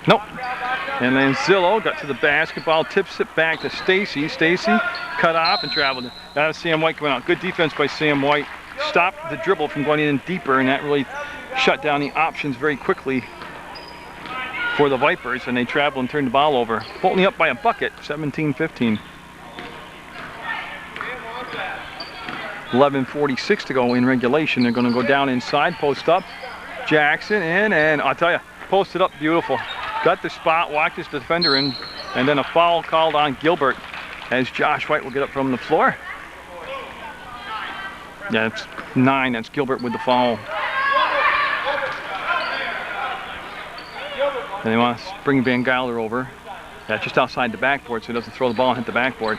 Nope. And then Zillow got to the basketball, tips it back to Stacy. Stacy cut off and traveled. Now Sam White coming out. Good defense by Sam White. Stopped the dribble from going in deeper, and that really shut down the options very quickly for the Vipers, and they travel and turn the ball over. Poultney up by a bucket, 17-15. 11:46 to go in regulation. They're going to go down inside, post up. Jackson in, and I'll tell you, posted up beautiful. Got the spot, walked his defender in, and then a foul called on Gilbert as Josh White will get up from the floor. Yeah, it's 9. That's Gilbert with the foul. And they want to bring Van Geiler over. Yeah, just outside the backboard so he doesn't throw the ball and hit the backboard.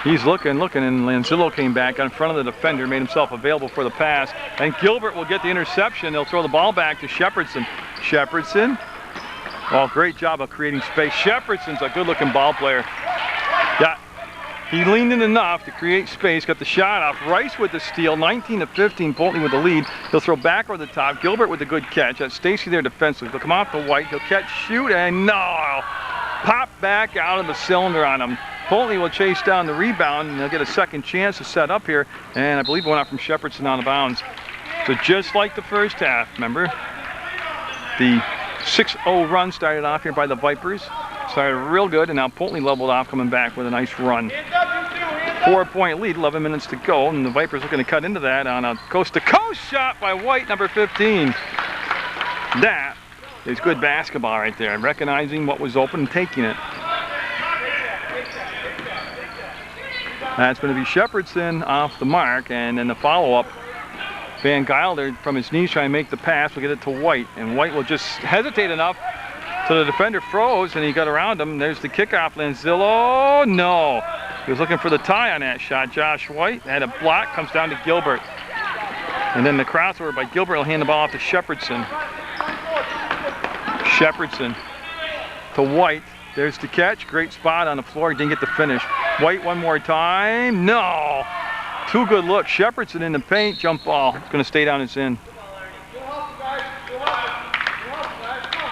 He's looking, and Lenzillo came back in front of the defender, made himself available for the pass, and Gilbert will get the interception. They'll throw the ball back to Shepherdson. Shepherdson, well, great job of creating space. Shepherdson's a good-looking ball player. Yeah, he leaned in enough to create space, got the shot off. Rice with the steal, 19-15, Poultney with the lead. He'll throw back over the top. Gilbert with a good catch. That's Stacy there defensively. He'll come off the White. He'll catch, shoot, and no! Pop back out of the cylinder on him. Poultney will chase down the rebound, and they'll get a second chance to set up here. And I believe it went out from Shepherdson out of bounds. So just like the first half, remember? The 6-0 run started off here by the Vipers. Started real good, and now Poultney leveled off, coming back with a nice run. 4-point lead, 11 minutes to go, and the Vipers looking to cut into that on a coast-to-coast shot by White, number 15. That is good basketball right there, recognizing what was open and taking it. That's going to be Shepherdson off the mark, and then the follow-up. Van Geiler from his knees trying to make the pass. We'll get it to White, and White will just hesitate enough so the defender froze, and he got around him. There's the kickoff. Lenzillo, no. He was looking for the tie on that shot. Josh White had a block, comes down to Gilbert. And then the crossover by Gilbert will hand the ball off to Shepherdson. Shepherdson to White. There's the catch. Great spot on the floor. He didn't get the finish. White one more time. No. Two good looks. Shepherdson in the paint. Jump ball. It's going to stay down. It's in.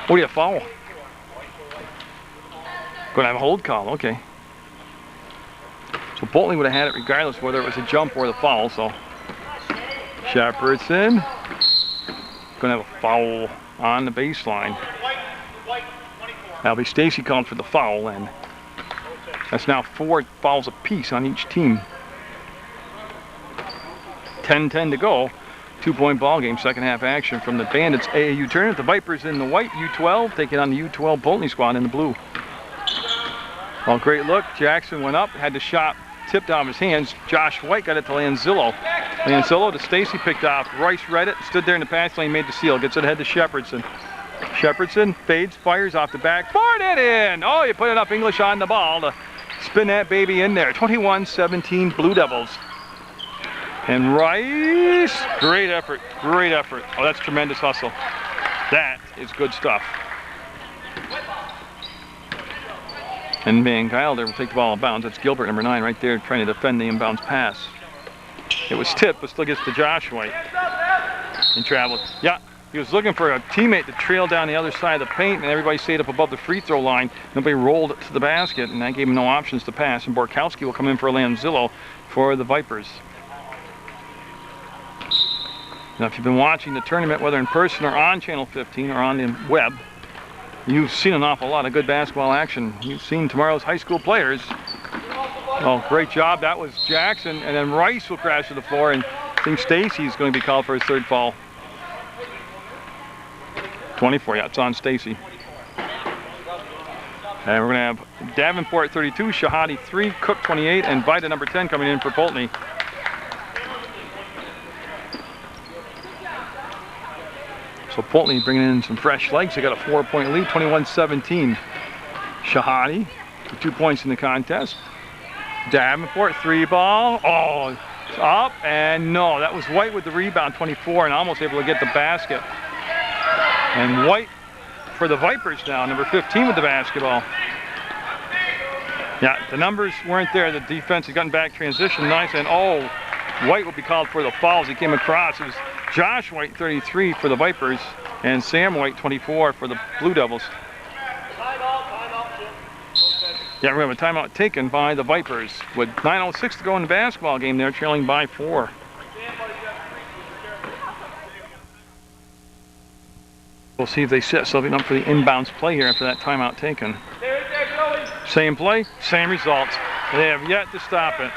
Oh, yeah, foul. Going to have a hold call. Okay. So Poultney would have had it regardless whether it was a jump or the foul. So Shepherdson going to have a foul on the baseline. That'll be Stacy called for the foul, and that's now 4 fouls apiece on each team. 10-10 to go. 2-point ball game, second half action from the Bandits AAU tournament. The Vipers in the white, U12 taking on the U12 Poultney squad in the blue. Well, great look. Jackson went up, had the shot tipped out of his hands. Josh White got it to Lanzillo. Lanzillo to Stacy, picked off. Rice read it, stood there in the pass lane, made the seal. Gets it ahead to Shepherdson. Shepherdson fades, fires off the backboard and in. Oh, you put enough English on the ball to spin that baby in there. 21-17 Blue Devils. And Rice, great effort, great effort. Oh, that's tremendous hustle. That is good stuff. And Van Gilder will take the ball in bounds. That's Gilbert, number 9, right there, trying to defend the inbounds pass. It was tipped, but still gets to Josh White. And traveled. Yeah, he was looking for a teammate to trail down the other side of the paint, and everybody stayed up above the free throw line. Nobody rolled it to the basket, and that gave him no options to pass. And Borkowski will come in for Lanzillo for the Vipers. Now, if you've been watching the tournament, whether in person or on Channel 15 or on the web, you've seen an awful lot of good basketball action. You've seen tomorrow's high school players. Oh, great job. That was Jackson. And then Rice will crash to the floor, and I think Stacy's going to be called for his 3rd foul. 24, yeah, it's on Stacy. And we're going to have Davenport 32, Shahadi 3, Cook 28, and Vida number 10 coming in for Poultney. So Poultney bringing in some fresh legs. They got a 4-point lead, 21-17. Shahadi with 2 points in the contest. Davenport, 3 ball. Oh, it's up and no. That was White with the rebound, 24, and almost able to get the basket. And White for the Vipers now, number 15 with the basketball. Yeah, the numbers weren't there. The defense had gotten back, transition nice, and oh, White will be called for the fouls. He came across. It was Josh White, 33 for the Vipers, and Sam White, 24 for the Blue Devils. Yeah, we have a timeout taken by the Vipers with 9:06 to go in the basketball game. They're trailing by 4. We'll see if they set something up for the inbounds play here after that timeout taken. Same play, same results. They have yet to stop it.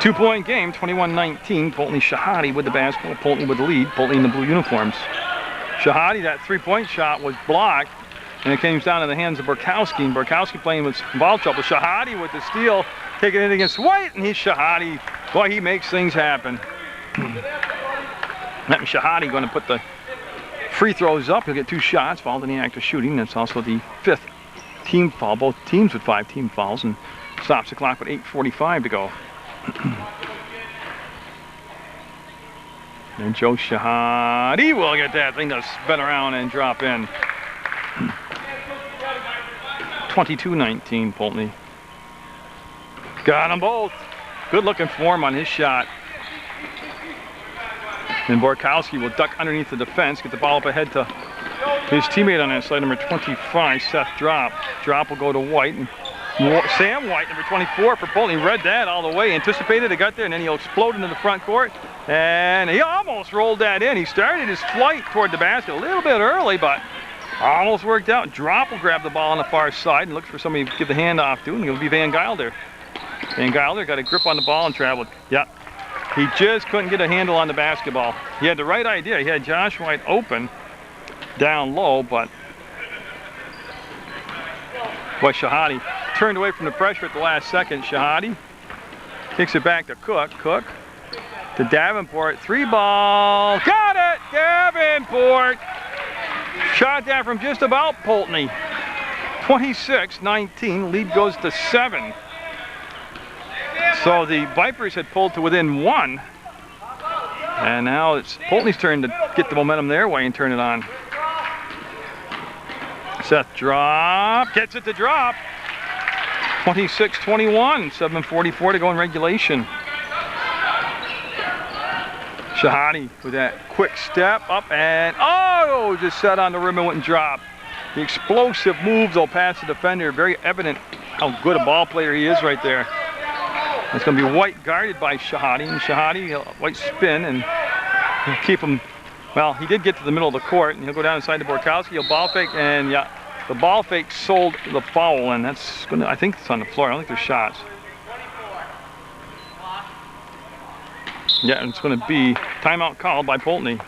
2-point game, 21-19. Poultney Shahadi with the basketball. Poultney with the lead. Poultney in the blue uniforms. Shahadi, that 3-point shot was blocked, and it came down in the hands of Borkowski. And Borkowski playing with ball trouble. Shahadi with the steal, taking it against White, and he's Shahadi. Boy, he makes things happen. Shahadi going to put the free throws up. He'll get 2 shots, fouled in the act of shooting. That's also the 5th team foul. Both teams with 5 team fouls, and stops the clock with 8:45 to go. And Joe Shahadi will get that thing to spin around and drop in. 22-19 Poultney. Got them both. Good looking form on his shot. And Borkowski will duck underneath the defense, get the ball up ahead to his teammate on that side, number 25, Seth Drop. Drop will go to White. And Sam White, number 24 for Poultney, read that all the way, anticipated it, got there, and then he'll explode into the front court. And he almost rolled that in. He started his flight toward the basket a little bit early, but almost worked out. Drop will grab the ball on the far side and looks for somebody to give the handoff to, and it'll be Van Gilder. Van Gilder got a grip on the ball and traveled. Yep. He just couldn't get a handle on the basketball. He had the right idea. He had Josh White open down low, but boy, Shahadi turned away from the pressure at the last second. Shahadi kicks it back to Cook. Cook to Davenport. 3 ball. Got it! Davenport! Shot that from just about Poultney. 26-19. Lead goes to 7. So the Vipers had pulled to within 1. And now it's Poultney's turn to get the momentum their way and turn it on. Seth Drop. Gets it to Drop. 26-21, 7:44 to go in regulation. Shahadi with that quick step up and oh, just set on the rim and wouldn't drop. The explosive moves will pass the defender. Very evident how good a ball player he is right there. It's going to be White guarded by Shahadi, and Shahadi, White spin and he'll keep him. Well, he did get to the middle of the court, and he'll go down inside to Borkowski. He'll ball fake, and yeah, the ball fake sold the foul, and that's going to, I think it's on the floor. I don't think there's shots. Yeah, and it's going to be timeout called by Poultney.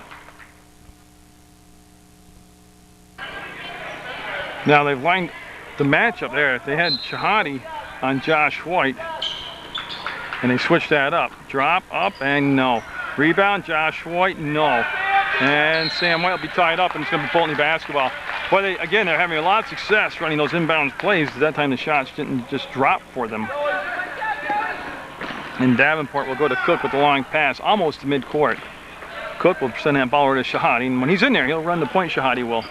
Now they've lined the matchup there. If they had Shahadi on Josh White, and they switched that up. Drop, up, and no. Rebound, Josh White, no. And Sam White will be tied up, and it's going to be Poultney basketball. But again, they're having a lot of success running those inbounds plays. That time the shots didn't just drop for them. And Davenport will go to Cook with the long pass, almost to midcourt. Cook will send that ball over to Shahadi, and when he's in there, he'll run the point. Shahadi will.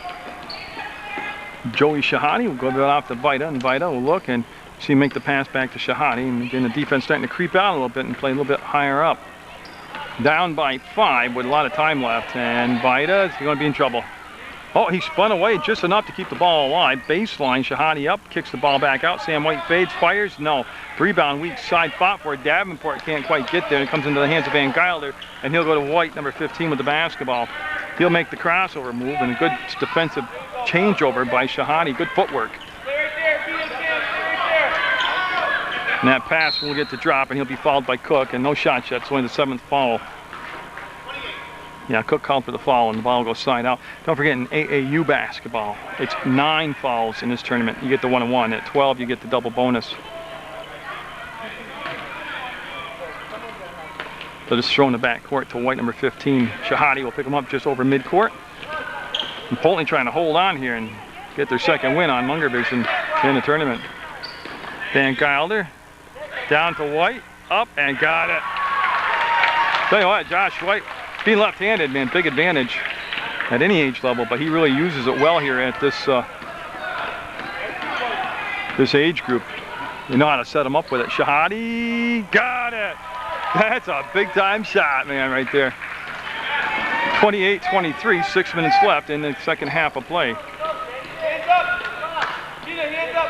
Joey Shahadi will go off to Vida, and Vida will look and see him make the pass back to Shahadi. And again, the defense starting to creep out a little bit and play a little bit higher up. Down by 5 with a lot of time left, and Vida is going to be in trouble. Oh, he spun away just enough to keep the ball alive. Baseline, Shahadi up, kicks the ball back out. Sam White fades, fires, no. Rebound, weak side fought for it. Davenport can't quite get there. It comes into the hands of Van Gilder, and he'll go to White, number 15, with the basketball. He'll make the crossover move, and a good defensive changeover by Shahadi. Good footwork. And that pass will get to drop, and he'll be fouled by Cook, and no shot yet. It's only the 7th foul. Yeah, Cook called for the foul, and the ball will go side out. Don't forget, in AAU basketball, it's 9 fouls in this tournament. You get the 1-on-1. At 12, you get the double bonus. They'll just throw in the back court to White, number 15. Shahadi will pick him up just over midcourt. And Poultney trying to hold on here and get their second win on Munger Vision in the tournament. Van Gilder down to White, up and got it. Tell you what, Josh White, being left-handed, man, big advantage at any age level, but he really uses it well here at this this age group. You know how to set him up with it. Shahadi, got it. That's a big-time shot, man, right there. 28-23, 6 minutes left in the second half of play.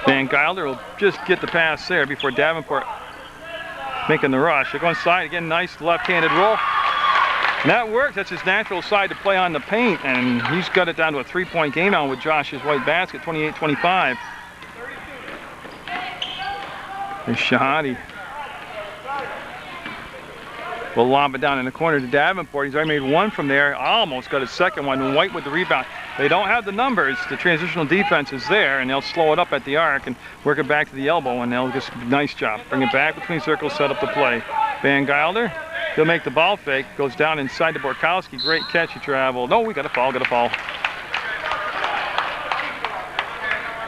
Van Gilder will just get the pass there before Davenport making the rush. They're going side again, nice left-handed roll. And that works. That's his natural side to play on the paint, and he's got it down to a 3-point game now with Josh's White basket, 28-25. There's Shahadi. Will lob it down in the corner to Davenport. He's already made one from there. Almost got his second one. White with the rebound. They don't have the numbers. The transitional defense is there, and they'll slow it up at the arc and work it back to the elbow, and they'll just nice job. Bring it back between circles, set up the play. Van Gilder, he'll make the ball fake. Goes down inside to Borkowski. Great catch. He traveled. No, we got a foul. Got a foul.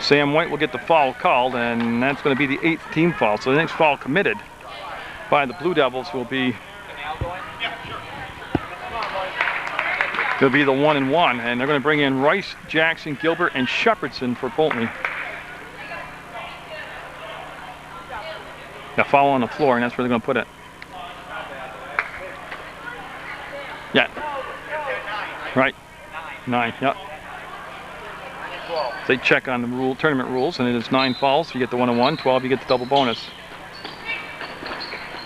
Sam White will get the foul called, and that's going to be the 8th team foul. So the next foul committed by the Blue Devils will be the 1-and-1, and they're going to bring in Rice, Jackson, Gilbert, and Shepherdson for Poultney. Now foul on the floor, and that's where they're going to put it. Yeah. Right. 9. Yep. They check on the tournament rules, and it is 9 fouls. You get the 1-and-1. 12, you get the double bonus.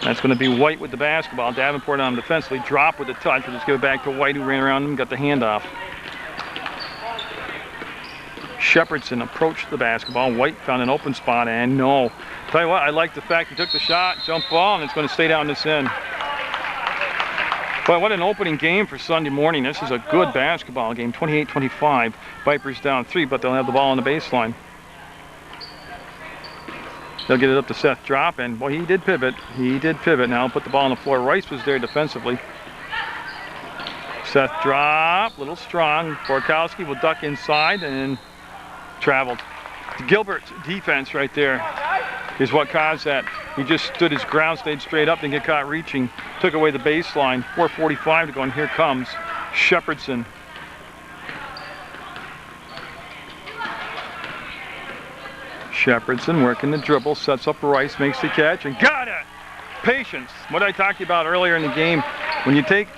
That's going to be White with the basketball. Davenport on him defensively. Drop with the touch. We'll just give it back to White, who ran around him and got the handoff. Shepherdson approached the basketball. White found an open spot, and no. Tell you what, I like the fact he took the shot, jump ball, and it's going to stay down this end. But what an opening game for Sunday morning. This is a good basketball game. 28-25. Vipers down 3, but they'll have the ball on the baseline. They'll get it up to Seth Drop, and boy, he did pivot. He did pivot. Now put the ball on the floor. Rice was there defensively. Seth Drop, a little strong. Borkowski will duck inside and traveled. Gilbert's defense right there is what caused that. He just stood his ground, stayed straight up, didn't get caught reaching. Took away the baseline. 4:45 to go, and here comes Shepherdson. Shepherdson working the dribble, sets up Rice, makes the catch, and got it! Patience. What I talked about earlier in the game, when you take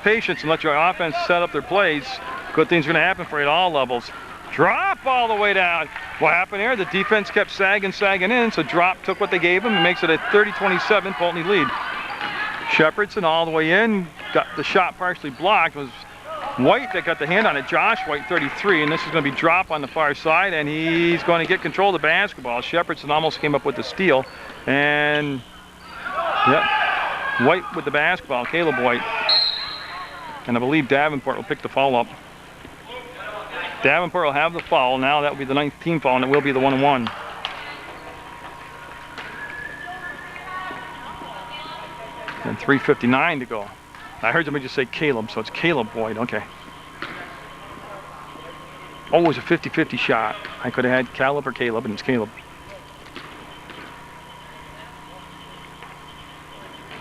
patience and let your offense set up their plays, good things are going to happen for you at all levels. Drop all the way down. What happened here? The defense kept sagging in, so drop took what they gave him and makes it a 30-27 Poultney lead. Shepherdson all the way in, got the shot partially blocked. It was White that got the hand on it. Josh White, 33, and this is going to be drop on the far side, and he's going to get control of the basketball. Shepherdson almost came up with the steal, and yep, White with the basketball, Caleb White. And I believe Davenport will pick the foul up. Davenport will have the foul. Now that will be the 9th team foul, and it will be the 1-and-1. And 3:59 to go. I heard somebody just say Caleb, so it's Caleb White. Okay. Oh, it was a 50-50 shot. I could have had Caleb or Caleb, and it's Caleb.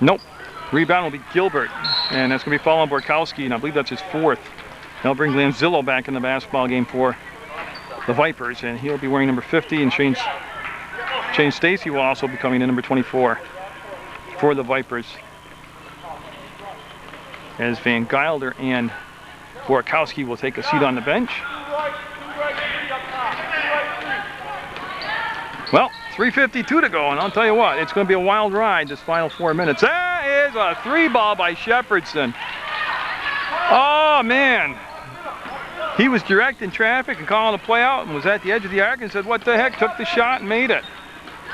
Nope. Rebound will be Gilbert, and that's going to be foul on Borkowski, and I believe that's his 4th. They'll bring Lanzillo back in the basketball game for the Vipers, and he'll be wearing number 50, and Shane Stacy will also be coming in number 24 for the Vipers, as Van Gilder and Borkowski will take a seat on the bench. Well, 3:52 to go, and I'll tell you what, it's going to be a wild ride this final 4 minutes. That is a 3-ball by Shepherdson. Oh, man. He was directing traffic and calling a play out and was at the edge of the arc and said, what the heck, took the shot and made it.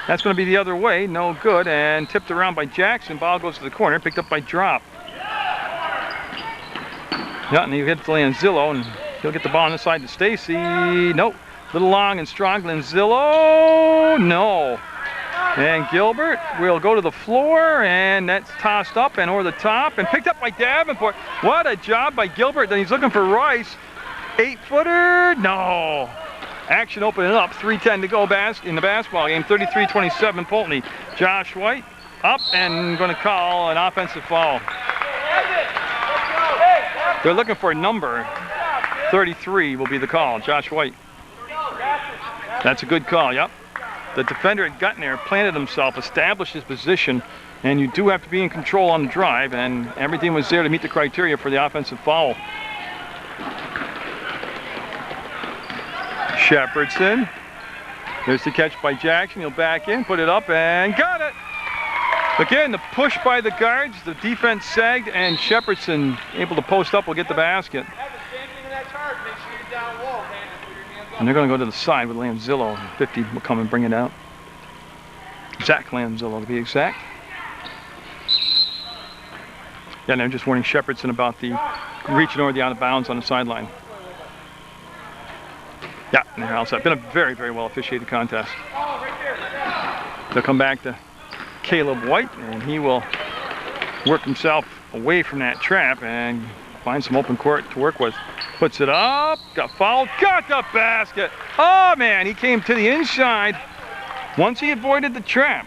That's going to be the other way, no good, and tipped around by Jackson. Ball goes to the corner, picked up by Drop. Yeah, and he hits Lanzillo, and he'll get the ball on the side to Stacy. Nope. Little long and strong. Lanzillo, no. And Gilbert will go to the floor, and that's tossed up and over the top and picked up by Davenport. What a job by Gilbert. Then he's looking for Rice. 8-footer, no. Action opening up, 3:10 to go in the basketball game, 33-27 Poultney. Josh White up and going to call an offensive foul. They're looking for a number. 33 will be the call, Josh White. That's a good call, yep. The defender had gotten there, planted himself, established his position, and you do have to be in control on the drive, and everything was there to meet the criteria for the offensive foul. Shepherdson. There's the catch by Jackson. He'll back in, put it up, and got it. Again, the push by the guards, the defense sagged, and Shepherdson able to post up will get the basket. And they're going to go to the side with Lanzillo. 50 will come and bring it out. Zach Lanzillo to be exact. Yeah, and I'm just warning Shepherdson about the reaching over the out of bounds on the sideline. Yeah, and they're all set. Been a very, very well officiated contest. They'll come back to Caleb White, and he will work himself away from that trap and find some open court to work with. Puts it up, got fouled, got the basket. Oh man, he came to the inside once he avoided the trap.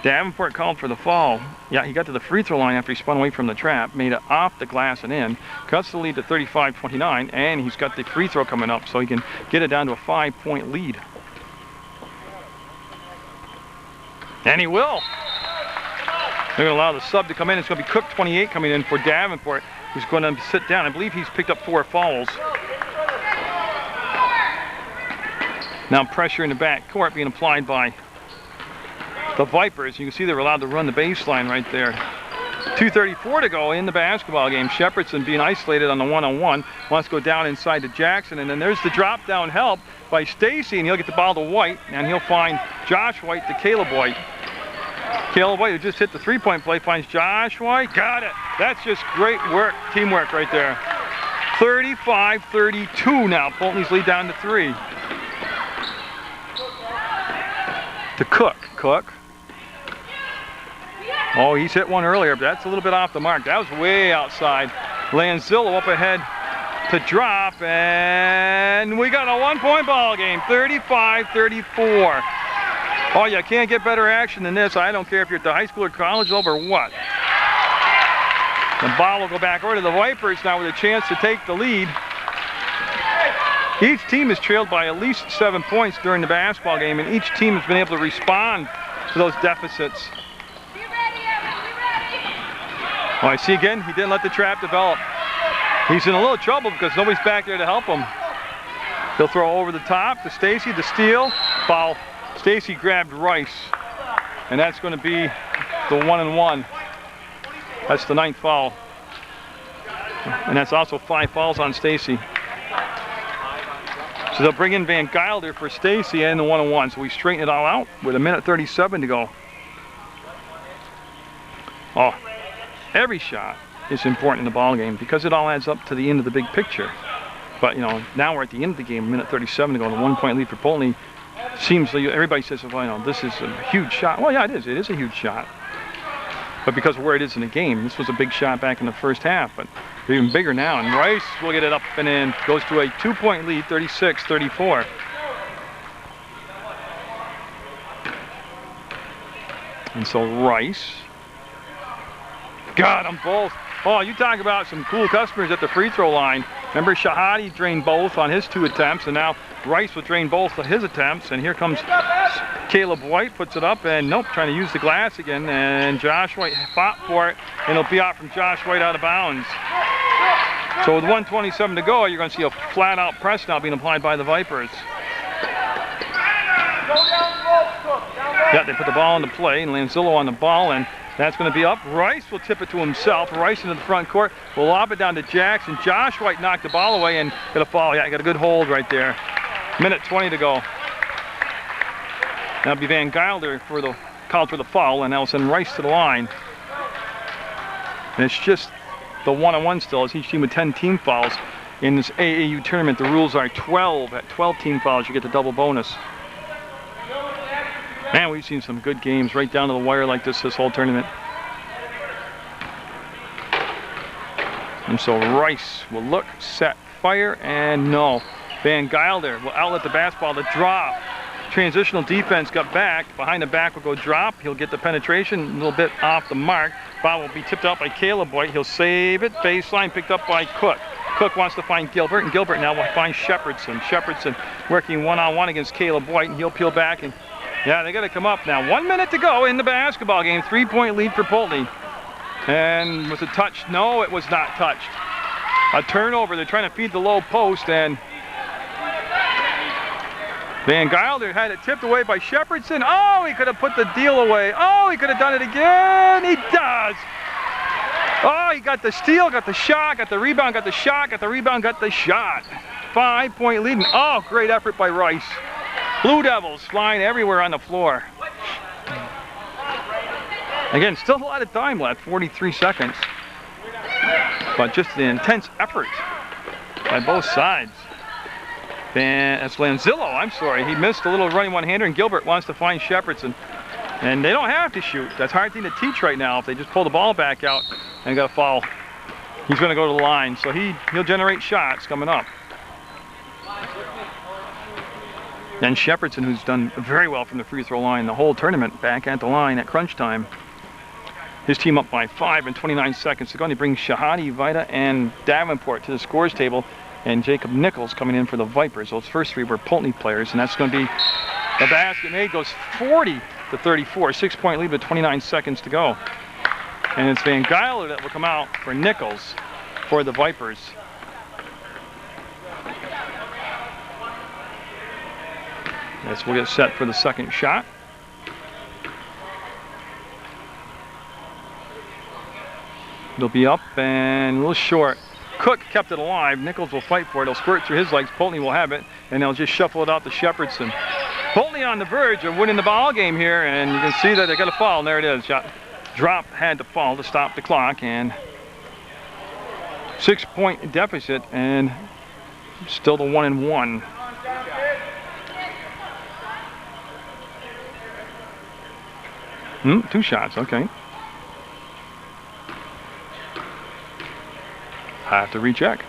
Davenport called for the foul. Yeah, he got to the free throw line after he spun away from the trap, made it off the glass and in, cuts the lead to 35-29, and he's got the free throw coming up so he can get it down to a 5-point lead. And he will. They're going to allow the sub to come in. It's going to be Cook, 28, coming in for Davenport. He's going to sit down. I believe he's picked up 4 fouls. Now pressure in the back court being applied by the Vipers. You can see they're allowed to run the baseline right there. 2:34 to go in the basketball game. Shepherdson being isolated on the one-on-one. Wants to go down inside to Jackson, and then there's the drop down help by Stacy, and he'll get the ball to White, and he'll find Josh White to Caleb White. Caleb White, who just hit the three-point play, finds Josh White. Got it. That's just great work, teamwork right there. 35-32 now. Poultney's lead down to 3. To Cook. Cook. Oh, he's hit one earlier, but that's a little bit off the mark. That was way outside. Lanzillo up ahead to drop, and we got a 1-point ball game, 35-34. Oh, you can't get better action than this. I don't care if you're at the high school or college level or what. The ball will go back over to the Vipers now with a chance to take the lead. Each team is trailed by at least 7 points during the basketball game, and each team has been able to respond to those deficits. Oh, I see again, he didn't let the trap develop. He's in a little trouble because nobody's back there to help him. He'll throw over the top to Stacy, the steal, foul. Stacy grabbed Rice, and that's going to be the 1-and-1. That's the 9th foul. And that's also 5 fouls on Stacy. So they'll bring in Van Gilder for Stacy and the 1-and-1. So we straighten it all out with 1:37 to go. Oh, every shot is important in the ball game because it all adds up to the end of the big picture. But you know, now we're at the end of the game, 1:37 to go, and a 1-point lead for Poultney. Seems like everybody says, well, you know, this is a huge shot. Well, yeah, it is. It is a huge shot. But because of where it is in the game, this was a big shot back in the first half, but they're even bigger now. And Rice will get it up and in. Goes to a 2-point lead, 36-34. And so Rice got them both. Oh, you talk about some cool customers at the free throw line. Remember, Shahadi drained both on his 2 attempts, and now Rice will drain both of his attempts. And here comes Caleb White, puts it up, and nope, trying to use the glass again. And Josh White fought for it, and it'll be out from Josh White out of bounds. So with 1:27 to go, you're going to see a flat-out press now being applied by the Vipers. Yeah, they put the ball into play, and Lanzillo on the ball, and that's going to be up. Rice will tip it to himself. Rice into the front court. Will lob it down to Jackson. Josh White knocked the ball away and got a foul. Yeah, got a good hold right there. 1:20 to go. That'll be Van Gilder for the called for the foul, and that'll send Rice to the line. And it's just the 1-on-1 still, as each team with 10 team fouls. In this AAU tournament, the rules are 12. At 12 team fouls, you get the double bonus. Man, we've seen some good games right down to the wire like this whole tournament. And so Rice will look, set, fire, and no. Van Gilder will outlet the basketball to drop. Transitional defense got back. Behind the back will go drop. He'll get the penetration a little bit off the mark. Ball will be tipped out by Caleb White. He'll save it. Baseline picked up by Cook. Cook wants to find Gilbert, and Gilbert now will find Shepherdson. Shepherdson working one-on-one against Caleb White, and he'll peel back and yeah, they got to come up now. 1 minute to go in the basketball game. 3-point lead for Poultney. And was it touched? No, it was not touched. A turnover. They're trying to feed the low post, and Van Gilder had it tipped away by Shepherdson. Oh, he could have put the deal away. Oh, he could have done it again. He does. Oh, he got the steal, got the shot, got the rebound, got the shot, got the rebound, got the shot. 5-point lead. Oh, great effort by Rice. Blue Devils flying everywhere on the floor. Again, still a lot of time left, 43 seconds. But just the intense effort by both sides. And that's Lanzillo, I'm sorry. He missed a little running one-hander, and Gilbert wants to find Shepherdson. And they don't have to shoot. That's a hard thing to teach right now if they just pull the ball back out and got a foul. He's going to go to the line, so he'll generate shots coming up. And Shepherdson, who's done very well from the free throw line the whole tournament, back at the line at crunch time. His team up by 5 in 29 seconds to go. And he brings Shahadi, Vida, and Davenport to the scores table. And Jacob Nichols coming in for the Vipers. Those first 3 were Poultney players, and that's going to be the basket made. Goes 40-34, 6-point lead with 29 seconds to go. And it's Van Gilder that will come out for Nichols for the Vipers. As we'll get set for the second shot. They'll be up and a little short. Cook kept it alive. Nichols will fight for it. He'll squirt through his legs. Poultney will have it, and they'll just shuffle it out to Shepherdson. Poultney on the verge of winning the ball game here, and you can see that they got a foul. And there it is. Drop had to fall to stop the clock, and 6-point deficit, and still the 1-and-1. Two shots, okay. I have to recheck.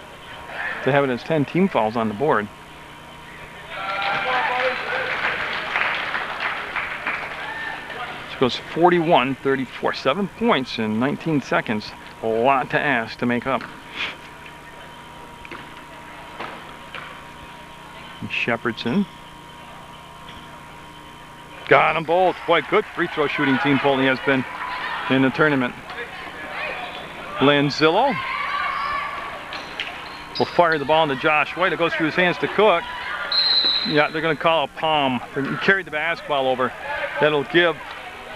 They have it as 10 team fouls on the board. So it goes 41-34, 7 points in 19 seconds. A lot to ask to make up. Shepherdson. Got them both. Boy, good free throw shooting team Poultney has been in the tournament. Lanzillo will fire the ball into Josh White. It goes through his hands to Cook. Yeah, they're going to call a palm. He carried the basketball over. That'll give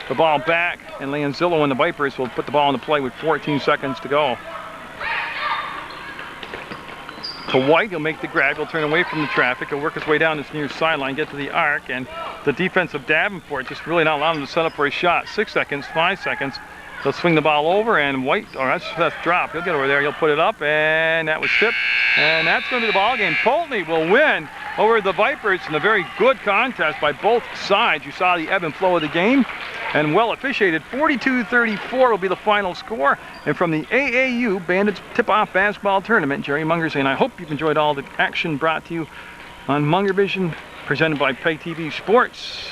the ball back, and Lanzillo and the Vipers will put the ball into play with 14 seconds to go. To White, he'll make the grab. He'll turn away from the traffic. He'll work his way down this near sideline, get to the arc, and the defense of Davenport just really not allowing him to set up for a shot. 6 seconds, 5 seconds. He'll swing the ball over, and White, that's drop. He'll get over there. He'll put it up, and that was tipped. And that's going to be the ball game. Poultney will win over the Vipers in a very good contest by both sides. You saw the ebb and flow of the game, and well officiated. 42-34 will be the final score. And from the AAU Bandits Tip-Off Basketball Tournament, Jerry Munger saying, I hope you've enjoyed all the action brought to you on Munger Vision, presented by PEGTV Sports.